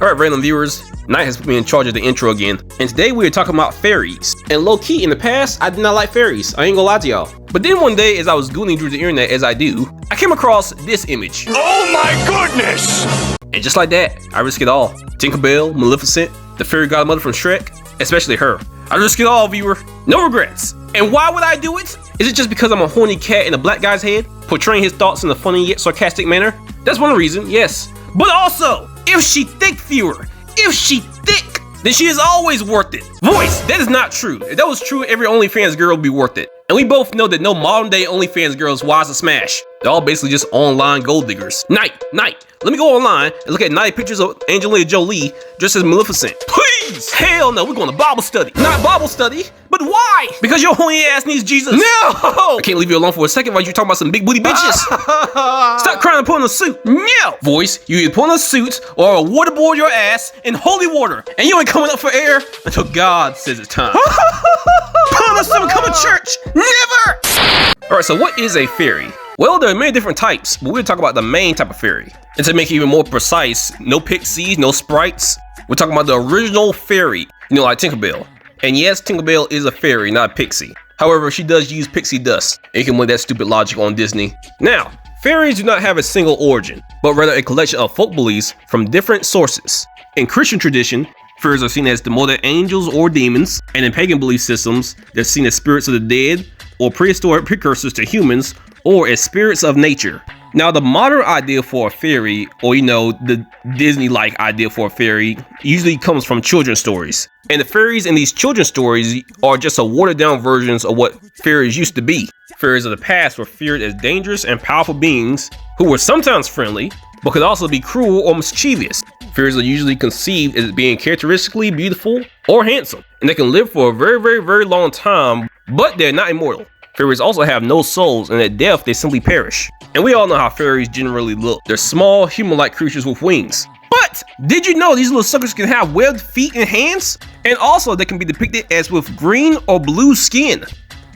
Alright, random viewers, Knight has put me in charge of the intro again, and today we are talking about fairies. And low key, in the past, I did not like fairies, I ain't gonna lie to y'all. But then one day, as I was Googling through the internet as I do, I came across this image. Oh my goodness! And just like that, I risk it all. Tinkerbell, Maleficent, the fairy godmother from Shrek, especially her. I risk it all, viewer. No regrets. And why would I do it? Is it just because I'm a horny cat in a black guy's head, portraying his thoughts in a funny yet sarcastic manner? That's one reason, yes. But also, if she thick, viewer, if she thick, then she is always worth it. Voice, that is not true. If that was true, every OnlyFans girl would be worth it. And we both know that no modern day OnlyFans girl is wise to smash. They're all basically just online gold diggers. Knight, let me go online and look at 90 pictures of Angelina Jolie dressed as Maleficent. Please! Hell no, we're going to Bible study. Not Bible study, but why? Because your horny ass needs Jesus. No! I can't leave you alone for a second while you're talking about some big booty bitches. Stop crying and put on a suit. No! Voice, you either put on a suit or I'll waterboard your ass in holy water. And you ain't coming up for air until God says it's time. Put on a suit and come to church. Never! Alright, so what is a fairy? Well, there are many different types, but we'll talk about the main type of fairy. And to make it even more precise, no pixies, no sprites. We're talking about the original fairy, you know, like Tinkerbell. And yes, Tinkerbell is a fairy, not a pixie. However, she does use pixie dust. And you can blame that stupid logic on Disney. Now, fairies do not have a single origin, but rather a collection of folk beliefs from different sources. In Christian tradition, fairies are seen as demoted angels or demons, and in pagan belief systems, they're seen as spirits of the dead, or prehistoric precursors to humans, or as spirits of nature. Now, the modern idea for a fairy, or the Disney-like idea for a fairy, usually comes from children's stories. And the fairies in these children's stories are just a watered-down versions of what fairies used to be. Fairies of the past were feared as dangerous and powerful beings who were sometimes friendly, but could also be cruel or mischievous. Fairies are usually conceived as being characteristically beautiful or handsome, and they can live for a very, very, very long time, but they're not immortal. Fairies also have no souls, and at death, they simply perish. And we all know how fairies generally look. They're small, human-like creatures with wings. But did you know these little suckers can have webbed feet and hands? And also, they can be depicted as with green or blue skin.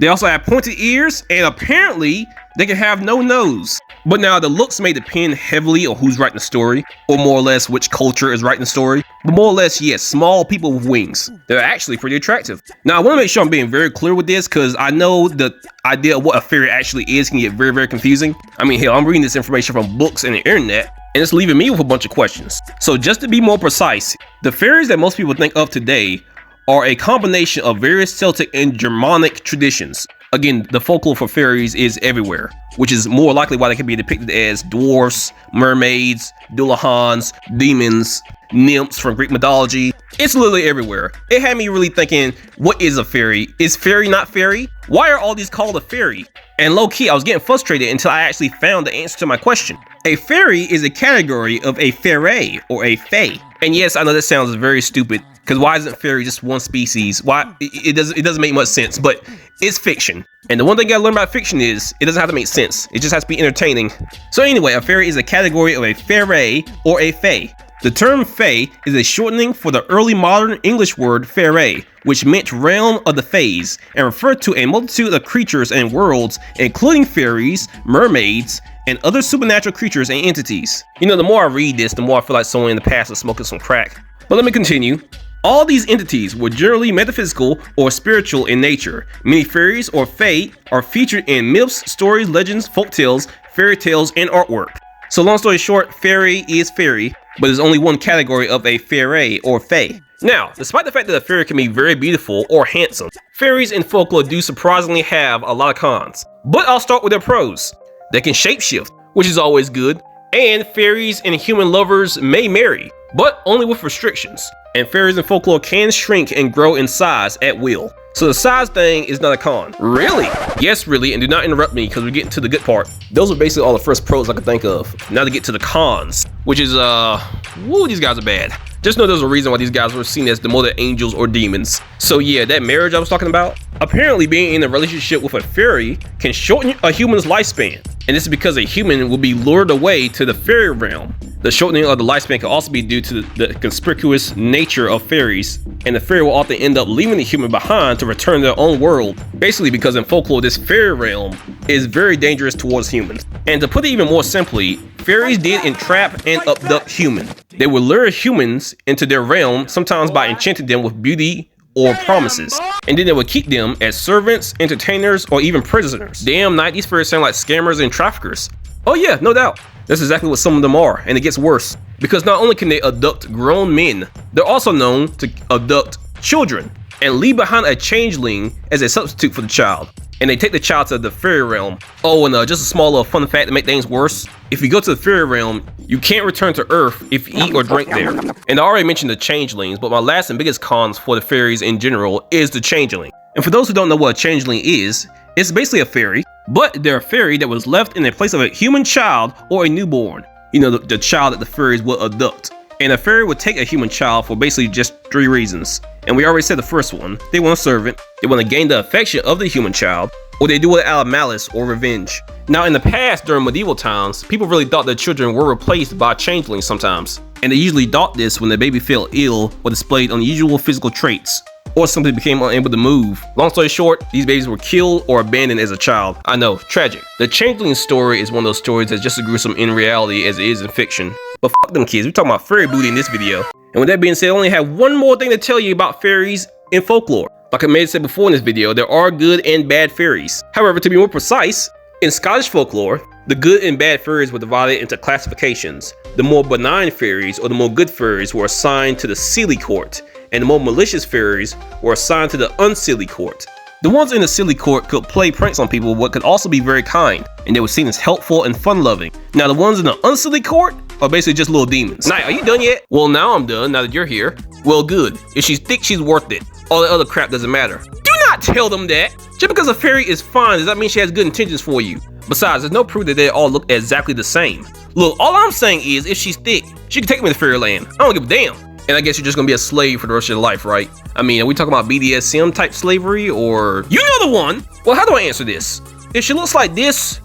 They also have pointed ears, and apparently, they can have no nose. But now, the looks may depend heavily on who's writing the story, or more or less which culture is writing the story. But more or less, yes, small people with wings. They're actually pretty attractive. Now, I want to make sure I'm being very clear with this, because I know the idea of what a fairy actually is can get very, very confusing. I mean, hell, I'm reading this information from books and the internet, and it's leaving me with a bunch of questions. So just to be more precise, the fairies that most people think of today are a combination of various Celtic and Germanic traditions. Again, the folklore for fairies is everywhere, which is more likely why they can be depicted as dwarfs, mermaids, duergarns, demons, nymphs from Greek mythology. It's literally everywhere. It had me really thinking, what is a fairy? Is fairy not fairy? Why are all these called a fairy? And low-key, I was getting frustrated until I actually found the answer to my question. A fairy is a category of a fairy or a fae. And yes, I know that sounds very stupid, because why isn't fairy just one species? Why? It doesn't make much sense, but it's fiction. And the one thing I gotta learn about fiction is, it doesn't have to make sense. It just has to be entertaining. So anyway, a fairy is a category of a fairy or a fae. The term fae is a shortening for the early modern English word fairy, which meant realm of the fays, and referred to a multitude of creatures and worlds, including fairies, mermaids, and other supernatural creatures and entities. You know, the more I read this, the more I feel like someone in the past was smoking some crack. But let me continue. All these entities were generally metaphysical or spiritual in nature. Many fairies or fae are featured in myths, stories, legends, folktales, fairy tales, and artwork. So long story short, fairy is fairy, but there's only one category of a fairy or fae. Now, despite the fact that a fairy can be very beautiful or handsome, fairies in folklore do surprisingly have a lot of cons. But I'll start with their pros. They can shapeshift, which is always good, and fairies and human lovers may marry, but only with restrictions. And fairies in folklore can shrink and grow in size at will. So the size thing is not a con. Really? Yes, really, and do not interrupt me because we're getting to the good part. Those are basically all the first pros I could think of. Now to get to the cons, which is, these guys are bad. Just know there's a reason why these guys were seen as demoted angels or demons. So yeah, that marriage I was talking about, apparently being in a relationship with a fairy can shorten a human's lifespan. And this is because a human will be lured away to the fairy realm, The shortening of the lifespan can also be due to the conspicuous nature of fairies, and the fairy will often end up leaving the human behind to return to their own world. Basically because in folklore, this fairy realm is very dangerous towards humans. And to put it even more simply, fairies did entrap and abduct humans. They would lure humans into their realm, sometimes by enchanting them with beauty or promises, and then they would keep them as servants, entertainers, or even prisoners. Damn, night, these fairies sound like scammers and traffickers. Oh yeah, no doubt. That's exactly what some of them are, and it gets worse. Because not only can they abduct grown men, they're also known to abduct children and leave behind a changeling as a substitute for the child. And they take the child to the fairy realm. Oh, and just a small little fun fact to make things worse. If you go to the fairy realm, you can't return to Earth if you eat or drink there. And I already mentioned the changelings, but my last and biggest cons for the fairies in general is the changeling. And for those who don't know what a changeling is, it's basically a fairy, but they're a fairy that was left in the place of a human child or a newborn. You know, the child that the fairies will abduct. And a fairy would take a human child for basically just 3 reasons. And we already said the first one. They want to serve it, they want to gain the affection of the human child, or they do it out of malice or revenge. Now in the past, during medieval times, people really thought that children were replaced by changelings sometimes. And they usually thought this when the baby fell ill or displayed unusual physical traits, or simply became unable to move. Long story short, these babies were killed or abandoned as a child. I know, tragic. The changeling story is one of those stories that's just as gruesome in reality as it is in fiction. But fuck them kids, we're talking about fairy booty in this video. And with that being said, I only have one more thing to tell you about fairies in folklore. Like I may have said before in this video, there are good and bad fairies. However, to be more precise, in Scottish folklore, the good and bad fairies were divided into classifications. The more benign fairies, or the more good fairies, were assigned to the silly court, and the more malicious fairies were assigned to the unsilly court. The ones in the silly court could play pranks on people, but could also be very kind, and they were seen as helpful and fun-loving. Now the ones in the unsilly court are basically just little demons. Knight, are you done yet? Well, now I'm done, now that you're here. Well, good. If she's thick, she's worth it. All the other crap doesn't matter. Do not tell them that! Just because a fairy is fine does not mean she has good intentions for you. Besides, there's no proof that they all look exactly the same. Look, all I'm saying is, if she's thick, she can take me to fairyland. I don't give a damn. And I guess you're just gonna be a slave for the rest of your life, right? I mean, are we talking about BDSM type slavery, or... You know the one! Well, how do I answer this? If she looks like this,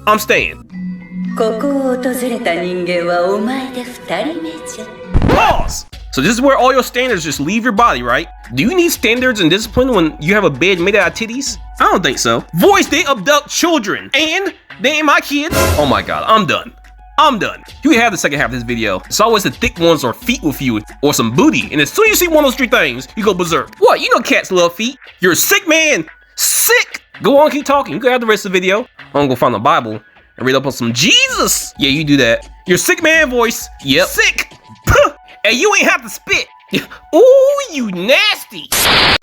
I'm staying. Pause! So this is where all your standards just leave your body, right? Do you need standards and discipline when you have a bed made out of titties? I don't think so. Voice, they abduct children, and they ain't my kids. Oh my god, I'm done. I'm done. You can have the second half of this video. It's always the thick ones or feet with you, or some booty, and as soon as you see one of those 3 things, you go berserk. What? You know cats love feet. You're a sick man. Sick! Go on, keep talking. You can have the rest of the video. I'm gonna go find the Bible and read up on some Jesus. Yeah, you do that. You're a sick man voice. Yep. Sick! And you ain't have to spit. Ooh, you nasty!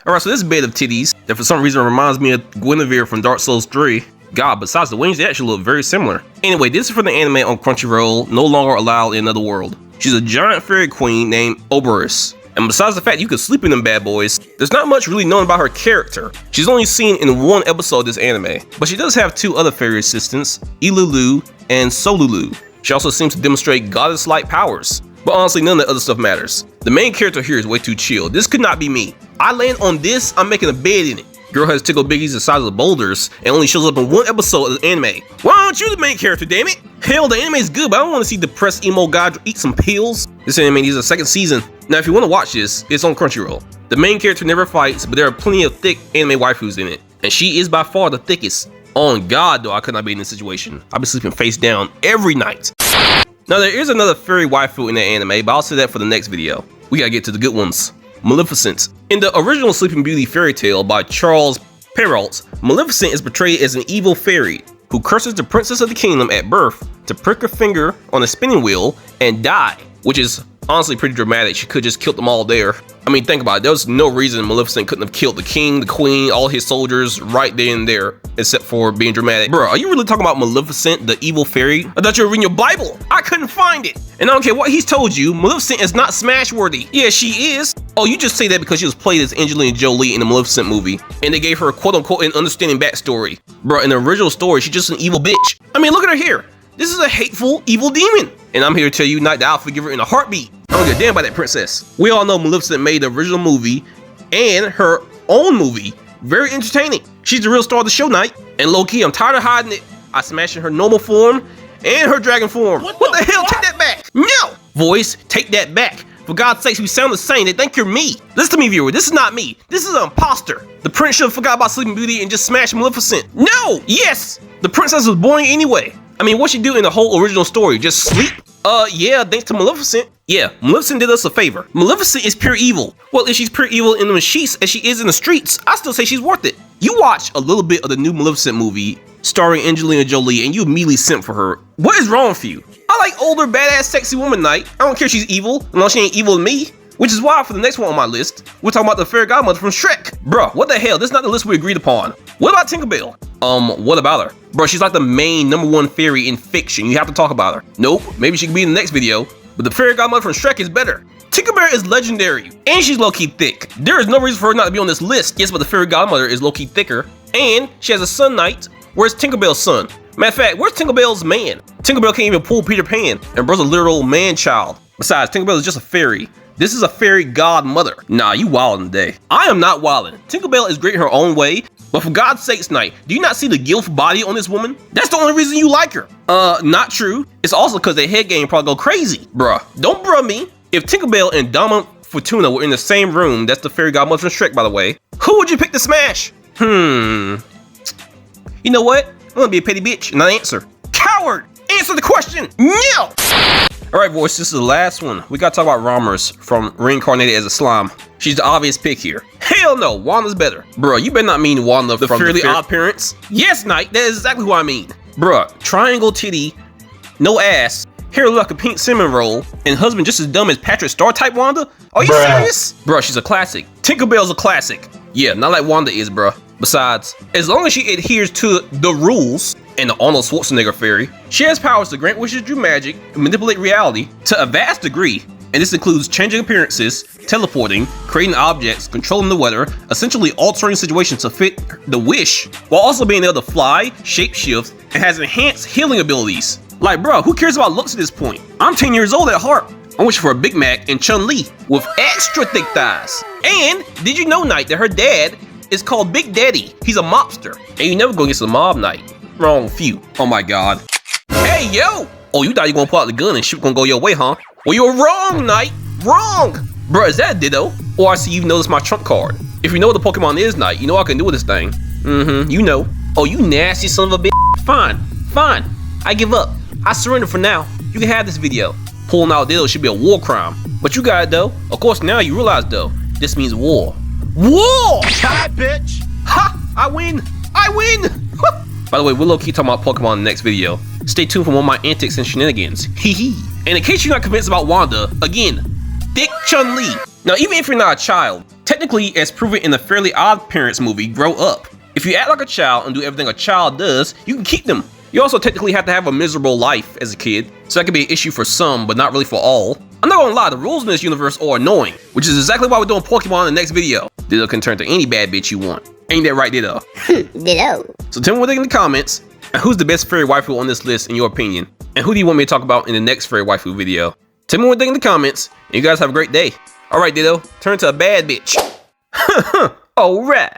Alright, so this bed of titties that for some reason reminds me of Guinevere from Dark Souls 3. God, besides the wings, they actually look very similar. Anyway, this is from the anime on Crunchyroll, no longer allowed in another world. She's a giant fairy queen named Oberus. And besides the fact you can sleep in them bad boys, there's not much really known about her character. She's only seen in 1 episode of this anime, but she does have 2 other fairy assistants, Ilulu and Solulu. She also seems to demonstrate goddess-like powers. But honestly, none of the other stuff matters. The main character here is way too chill. This could not be me. I land on this, I'm making a bed in it. Girl has tickle biggies the size of boulders and only shows up in 1 episode of the anime. Why aren't you the main character, damn it? Hell, the anime is good, but I don't want to see depressed emo guy eat some pills. This anime needs a 2nd season. Now, if you want to watch this, it's on Crunchyroll. The main character never fights, but there are plenty of thick anime waifus in it. And she is by far the thickest. On God, though, I could not be in this situation. I'll be sleeping face down every night. Now, there is another fairy waifu in the anime, but I'll say that for the next video. We gotta get to the good ones. Maleficent. In the original Sleeping Beauty fairy tale by Charles Perrault, Maleficent is portrayed as an evil fairy who curses the princess of the kingdom at birth to prick her finger on a spinning wheel and die, which is honestly pretty dramatic. She could just killed them all there. I mean, think about it. There was no reason Maleficent couldn't have killed the king, the queen, all his soldiers right then and there, except for being dramatic. Bro, are you really talking about Maleficent, the evil fairy? I thought you were reading your Bible. I couldn't find it. And I don't care what he's told you, Maleficent is not smash worthy. Yeah, she is. Oh, you just say that because she was played as Angelina Jolie in the Maleficent movie, and they gave her a quote-unquote an understanding backstory. Bro, in the original story, she's just an evil bitch. I mean, look at her here. This is a hateful, evil demon. And I'm here to tell you, Night, that I'll forgive her in a heartbeat. I don't give a damn about that princess. We all know Maleficent made the original movie and her own movie very entertaining. She's the real star of the show, Night. And low-key, I'm tired of hiding it. I smashed in her normal form and her dragon form. What the hell? Take that back. No! Voice, take that back. For God's sakes, we sound the same. They think you're me. Listen to me, viewer. This is not me. This is an imposter. The prince should have forgot about Sleeping Beauty and just smashed Maleficent. No! Yes! The princess was born anyway. I mean, what'd she do in the whole original story? Just sleep? Yeah, thanks to Maleficent. Yeah, Maleficent did us a favor. Maleficent is pure evil. Well, if she's pure evil in the sheets as she is in the streets, I still say she's worth it. You watch a little bit of the new Maleficent movie starring Angelina Jolie and you immediately simp for her. What is wrong with you? I like older, badass, sexy woman Knight. I don't care if she's evil, unless she ain't evil to me. Which is why for the next one on my list, we're talking about the fairy godmother from Shrek. Bruh, what the hell? This is not the list we agreed upon. What about Tinkerbell? What about her? Bruh, she's like the main #1 fairy in fiction. You have to talk about her. Nope, maybe she could be in the next video. But the fairy godmother from Shrek is better. Tinkerbell is legendary, and she's low-key thick. There is no reason for her not to be on this list. Yes, but the fairy godmother is low-key thicker, and she has a son Knight. Where's Tinkerbell's son? Matter of fact, where's Tinkerbell's man? Tinkerbell can't even pull Peter Pan, and bro's a literal man-child. Besides, Tinkerbell is just a fairy. This is a fairy godmother. Nah, you wildin' today. I am not wildin'. Tinkerbell is great in her own way, but for God's sakes, Knight, do you not see the gilf body on this woman? That's the only reason you like her. Not true. It's also because their head game probably go crazy. Bruh, don't bruh me. If Tinkerbell and Dama Fortuna were in the same room, that's the fairy godmother from Shrek, by the way, who would you pick to smash? You know what? I'm gonna be a petty bitch and not answer. Coward! Answer the question! No! Alright, boys, this is the last one. We gotta talk about Ramers from Reincarnated as a Slime. She's the obvious pick here. Hell no, Wanda's better. Bruh, you better not mean Wanda from Fairly Odd Parents. Yes, Knight, that is exactly who I mean. Bruh, triangle titty, no ass, hair look like a pink cinnamon roll, and husband just as dumb as Patrick Star type Wanda? Are you serious? Bruh, she's a classic. Tinkerbell's a classic. Yeah, not like Wanda is, bruh. Besides, as long as she adheres to the rules and the Arnold Schwarzenegger fairy, she has powers to grant wishes through magic and manipulate reality to a vast degree, and this includes changing appearances, teleporting, creating objects, controlling the weather, essentially altering situations to fit the wish, while also being able to fly, shapeshift, and has enhanced healing abilities. Like, bro, who cares about looks at this point? I'm 10 years old at heart. I'm wishing for a Big Mac and Chun-Li with extra thick thighs. And did you know, Knight, that her dad is called Big Daddy? He's a mobster, and you never go against a mob, Knight. Wrong few. Oh my god. Hey, yo! Oh, you thought you gonna pull out the gun and shit gonna go your way, huh? Well, you're wrong, Knight. Wrong! Bruh, is that a Ditto? Or I see you've noticed my trump card. If you know what the Pokemon is, Knight, you know what I can do with this thing. You know. Oh, you nasty son of a bitch. Fine. Fine. I give up. I surrender for now. You can have this video. Pulling out Ditto should be a war crime. But you got it, though. Of course, now you realize, though, this means war. War! Hi, bitch! Ha! I win! I win! By the way, we'll low-key talking about Pokemon in the next video. Stay tuned for more of my antics and shenanigans. Hee hee. And in case you're not convinced about Wanda, again, thick Chun-Li. Now, even if you're not a child, technically, as proven in the Fairly Odd Parents movie, grow up. If you act like a child and do everything a child does, you can keep them. You also technically have to have a miserable life as a kid, so that could be an issue for some, but not really for all. I'm not gonna lie, the rules in this universe are annoying, which is exactly why we're doing Pokemon in the next video. Ditto can turn to any bad bitch you want. Ain't that right, Ditto? Ditto. So tell me what they think in the comments, and who's the best fairy waifu on this list in your opinion? And who do you want me to talk about in the next fairy waifu video? Tell me what they think in the comments, and you guys have a great day. Alright, Ditto, turn to a bad bitch. Alright.